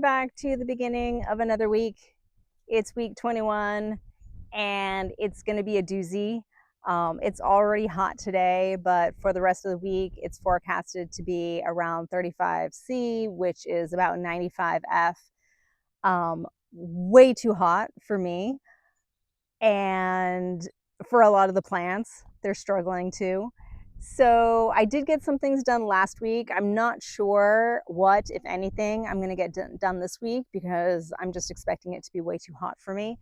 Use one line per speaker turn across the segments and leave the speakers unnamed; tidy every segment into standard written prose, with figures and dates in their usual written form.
back to the beginning of another week. It's week 21 and it's going to be a doozy. It's already hot today, but for the rest of the week, it's forecasted to be around 35 C, which is about 95 F. Way too hot for me. And for a lot of the plants, they're struggling too. So I did get some things done last week. I'm not sure what, if anything, I'm going to get done this week because I'm just expecting it to be way too hot for me.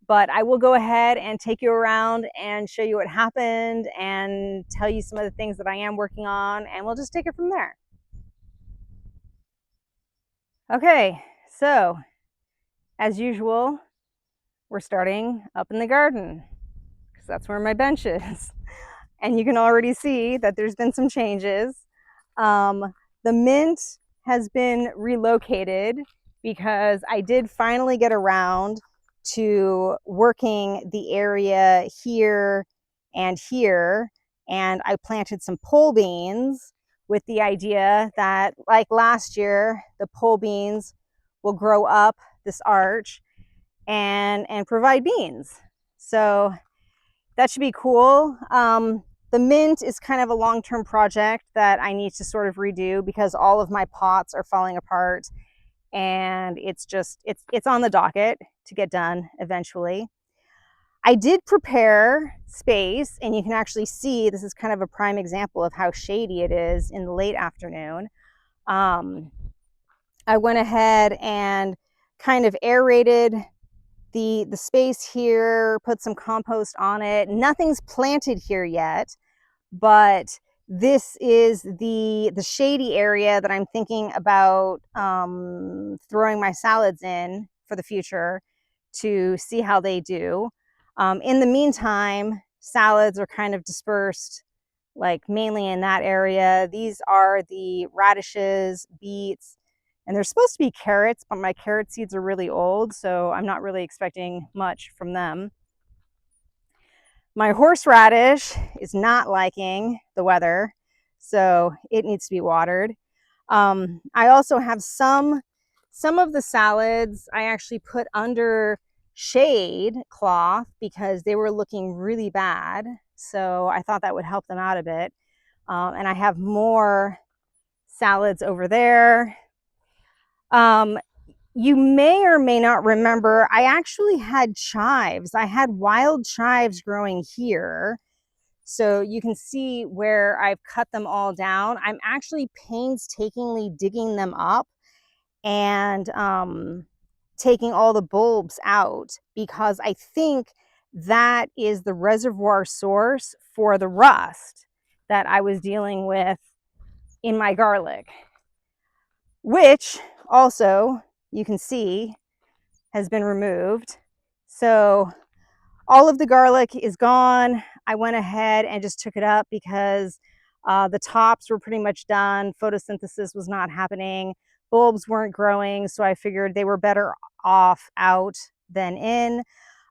But I will go ahead and take you around and show you what happened and tell you some of the things that I am working on, and we'll just take it from there. Okay, so as usual, we're starting up in the garden because that's where my bench is. And you can already see that there's been some changes. The mint has been relocated because I did finally get around to working the area here and here. And I planted some pole beans with the idea that, like last year, the pole beans will grow up this arch and provide beans. So that should be cool. The mint is kind of a long-term project that I need to sort of redo because all of my pots are falling apart, and it's on the docket to get done eventually. I did prepare space, and you can actually see this is kind of a prime example of how shady it is in the late afternoon. I went ahead and kind of aerated the space here, put some compost on it. Nothing's planted here yet, but this is the shady area that I'm thinking about throwing my salads in for the future to see how they do. In the meantime, salads are kind of dispersed, like mainly in that area. These are the radishes, beets, and they're supposed to be carrots, but my carrot seeds are really old, so I'm not really expecting much from them. My horseradish is not liking the weather, so it needs to be watered. I also have some of the salads I actually put under shade cloth because they were looking really bad. So I thought that would help them out a bit. And I have more salads over there. You may or may not remember, I actually had chives. I had wild chives growing here. So you can see where I've cut them all down. I'm actually painstakingly digging them up and taking all the bulbs out because I think that is the reservoir source for the rust that I was dealing with in my garlic, which also you can see has been removed. So all of the garlic is gone. I went ahead and just took it up because the tops were pretty much done. Photosynthesis was not happening. Bulbs weren't growing, so I figured they were better off out than in.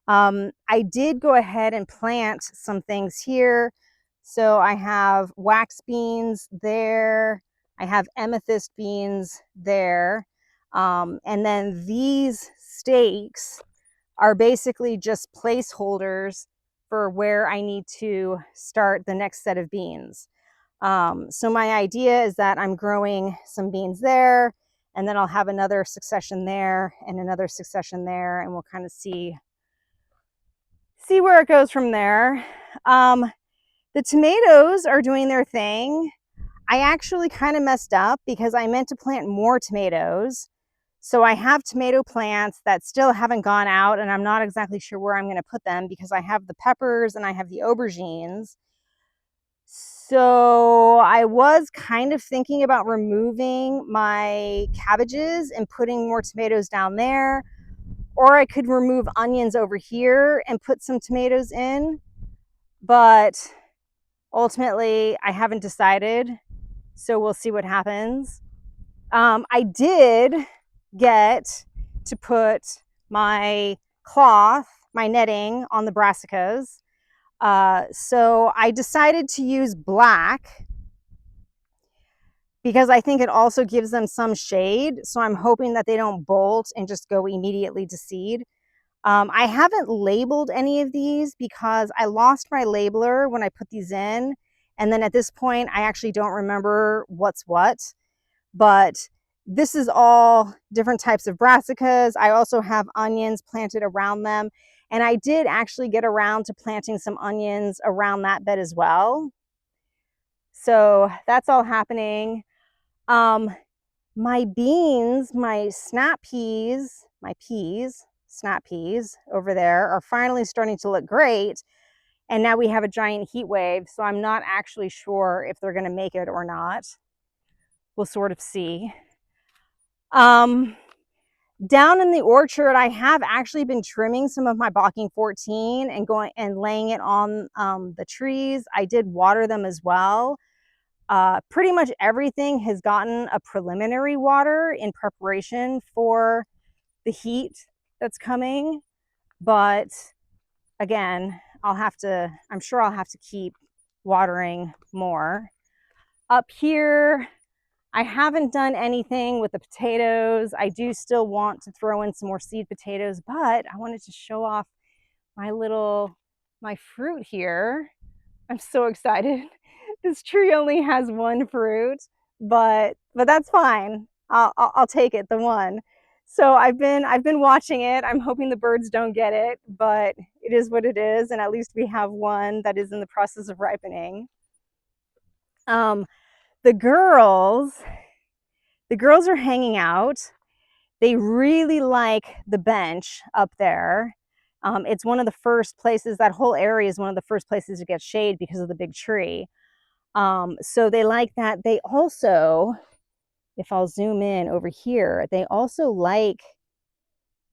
I did go ahead and plant some things here. So I have wax beans there. I have amethyst beans there. And then these stakes are basically just placeholders for where I need to start the next set of beans. So my idea is that I'm growing some beans there, and then I'll have another succession there and another succession there, and we'll kind of see where it goes from there. The tomatoes are doing their thing. I actually kind of messed up because I meant to plant more tomatoes. So I have tomato plants that still haven't gone out, and I'm not exactly sure where I'm going to put them because I have the peppers and I have the aubergines. So I was kind of thinking about removing my cabbages and putting more tomatoes down there, or I could remove onions over here and put some tomatoes in, but ultimately I haven't decided, so we'll see what happens. I did get to put my cloth, my netting on the brassicas. So I decided to use black because I think it also gives them some shade. So I'm hoping that they don't bolt and just go immediately to seed. I haven't labeled any of these because I lost my labeler when I put these in. And then at this point, I actually don't remember what's what. But this is all different types of brassicas. I also have onions planted around them. And I did actually get around to planting some onions around that bed as well. So that's all happening. My beans, my snap peas, snap peas over there are finally starting to look great. And now we have a giant heat wave. So I'm not actually sure if they're going to make it or not. We'll sort of see. Down in the orchard, I have actually been trimming some of my Bocking 14 and going and laying it on the trees. I did water them as well. Pretty much everything has gotten a preliminary water in preparation for the heat that's coming. But again, I'm sure I'll have to keep watering more. Up here, I haven't done anything with the potatoes. I do still want to throw in some more seed potatoes, but I wanted to show off my fruit here. I'm so excited. This tree only has one fruit, but that's fine. I'll take it, the one. So I've been watching it. I'm hoping the birds don't get it, but it is what it is, and at least we have one that is in the process of ripening. The girls are hanging out. They really like the bench up there. It's one of the first places, that whole area is one of the first places to get shade because of the big tree. So they like that. They also, if I'll zoom in over here, they also like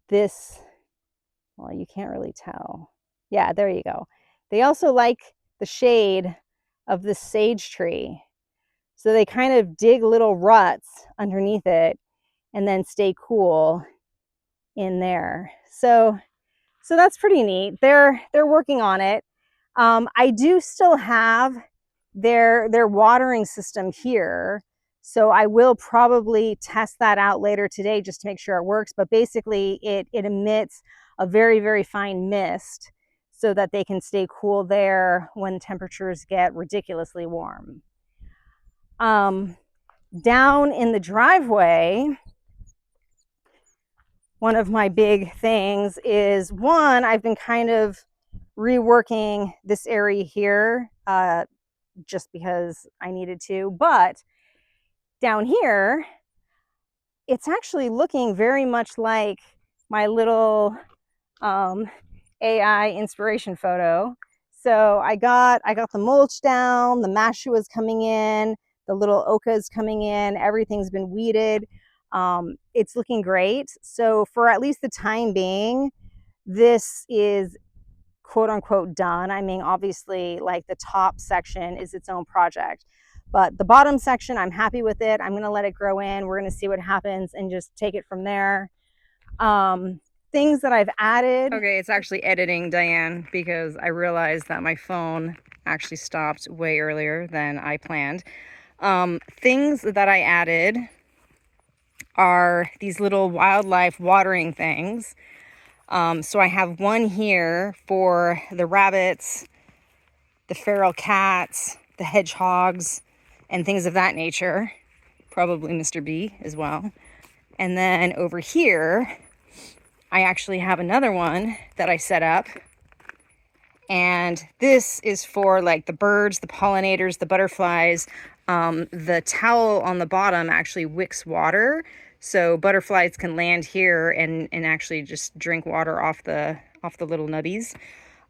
this. Well, you can't really tell. Yeah, there you go. They also like the shade of this sage tree. So they kind of dig little ruts underneath it and then stay cool in there. So that's pretty neat. They're working on it. I do still have their watering system here. So I will probably test that out later today just to make sure it works. But basically it emits a very, very fine mist so that they can stay cool there when temperatures get ridiculously warm. Down in the driveway, one of my big things is, one, I've been kind of reworking this area here just because I needed to, but down here, it's actually looking very much like my little AI inspiration photo. So I got the mulch down, the mashua's coming in, the little ocha's coming in, everything's been weeded. It's looking great. So for at least the time being, this is quote unquote done. I mean, obviously, like the top section is its own project, but the bottom section, I'm happy with it. I'm going to let it grow in. We're going to see what happens and just take it from there. Things that I've added. Okay, it's actually editing, Diane, because I realized that my phone actually stopped way earlier than I planned. Things that I added are these little wildlife watering things. So I have one here for the rabbits, the feral cats, the hedgehogs, and things of that nature. Probably Mr. B as well. And then over here, I actually have another one that I set up. And this is for like the birds, the pollinators, the butterflies. The towel on the bottom actually wicks water. So butterflies can land here and actually just drink water off the little nubbies.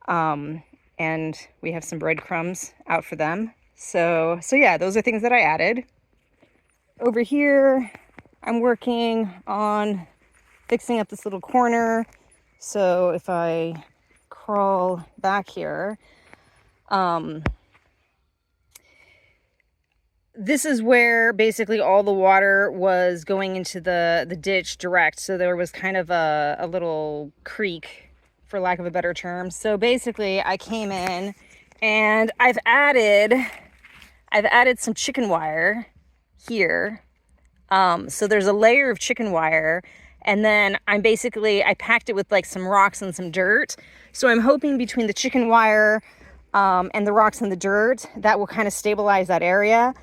And we have some breadcrumbs out for them. So yeah, those are things that I added. Over here, I'm working on fixing up this little corner. So if I crawl back here, this is where basically all the water was going into the ditch direct. So there was kind of a little creek, for lack of a better term. So basically I came in and I've added some chicken wire here. So there's a layer of chicken wire, and then I packed it with like some rocks and some dirt. So I'm hoping between the chicken wire and the rocks and the dirt, that will kind of stabilize that area.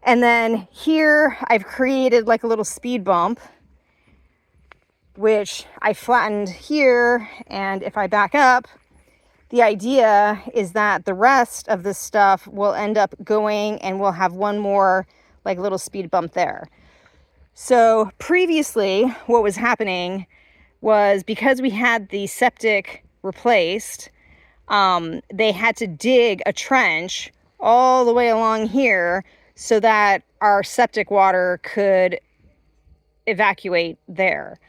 And then here I've created like a little speed bump, which I flattened here. And if I back up, the idea is that the rest of this stuff will end up going, and we'll have one more like little speed bump there. So previously what was happening was, because we had the septic replaced, they had to dig a trench all the way along here so that our septic water could evacuate there.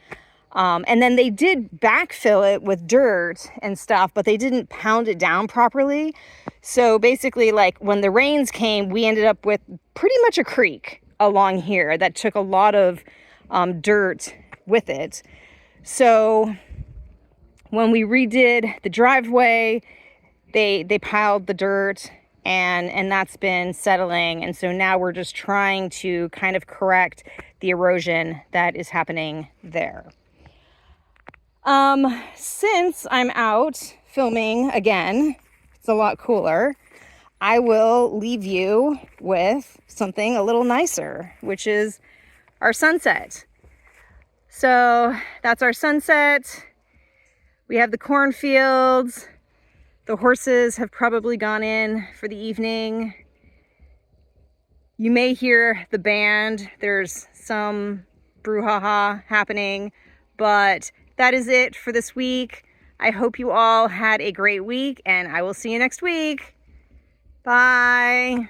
And then they did backfill it with dirt and stuff, but they didn't pound it down properly. So basically, like when the rains came, we ended up with pretty much a creek along here that took a lot of dirt with it. So when we redid the driveway, they piled the dirt, and that's been settling. And so now we're just trying to kind of correct the erosion that is happening there. Since I'm out filming again, it's a lot cooler, I will leave you with something a little nicer, which is our sunset. So that's our sunset. We have the cornfields. The horses have probably gone in for the evening. You may hear the band. There's some brouhaha happening, but that is it for this week. I hope you all had a great week, and I will see you next week. Bye.